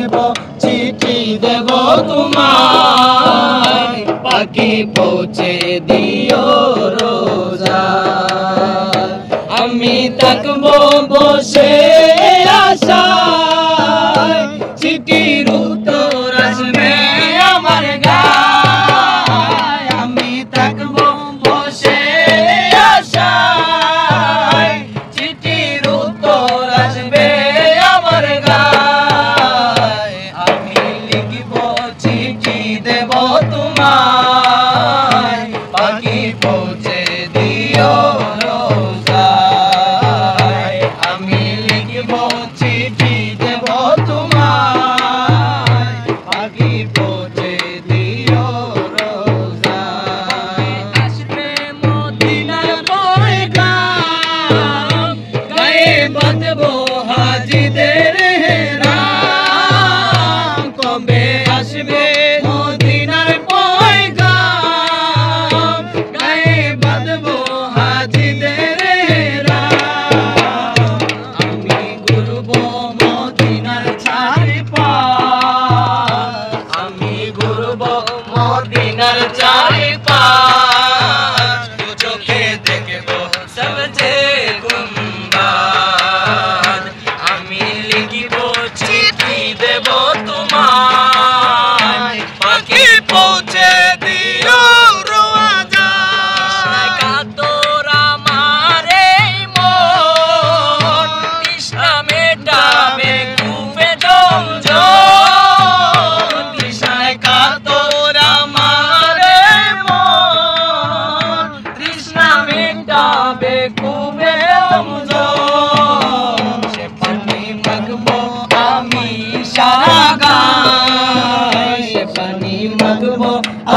দেব চিঠি দেব তোমায় পাখি পৌঁছে দিও রোজায় আমি থাকবো বসে আশায় চিঠির উত্তর আসবে আমার গায় আমি থাকবো বসে আশায় চিঠির উত্তর আসবে আমার গায় আমি লিখব চিঠি দেব তোমায় পাখি পৌঁছে দিও রোজায় আমি লিখব চিঠি দেব তোমায় পাখি পৌঁছে দিও রোজায় আসবে মদিনার পয়গাম গায়ে বাঁধবো হাজিদের হেরাম কবে আসবে মদিনার পয়গাম গায়ে বাঁধবো হাজিদের হেরাম আমি ঘুরবো মদিনার চারিপাশ আমি ঘুরবো মদিনার চারিপাশ চোখে দেখবো সবচেয়ে গুম্বাদ আমি লিখিব চিঠি দেব তোমায় পাখি পৌঁছে দিও রোজায় কাতর আমার এই মন তৃষ্ণা মেটাবে কূপে জমজম তৃষ্ণায় কাতর আমার এই মন তৃষ্ণা মেটাবে কূপে জমজম সে পানি মাখবো আমি সারা গায় সে পানি মাখবো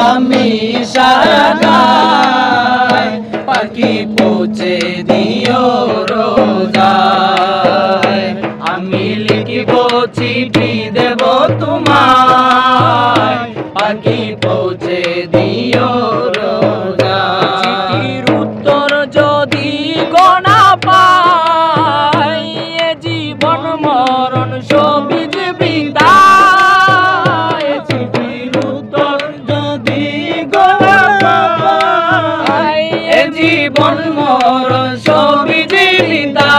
আমি সারা গায় পাখি পৌঁছে দিও রোজায় আমি লিখিব চিঠি দেব তোমায় পাখি পৌঁছে দিও রোজায় চিঠির উত্তর যদি গোনা পাই এ জীবন মরণ সবই যে বিদায় চিঠির উত্তর যদি গোনা পাই এ জীবন মরণ সবই যে বিদায়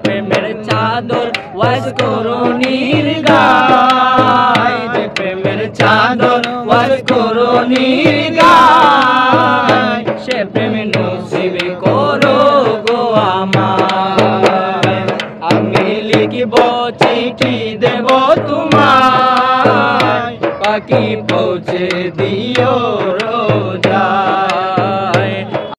প্রেমের চাদর ওয়াজ করুণীর গায় প্রেমের চাদর ওয়াজ করুণীর গায় সে প্রেম নসিবে করো গো আমায় আমি লিখিব চিঠি দেব তোমায় পাখি পৌঁছে দিও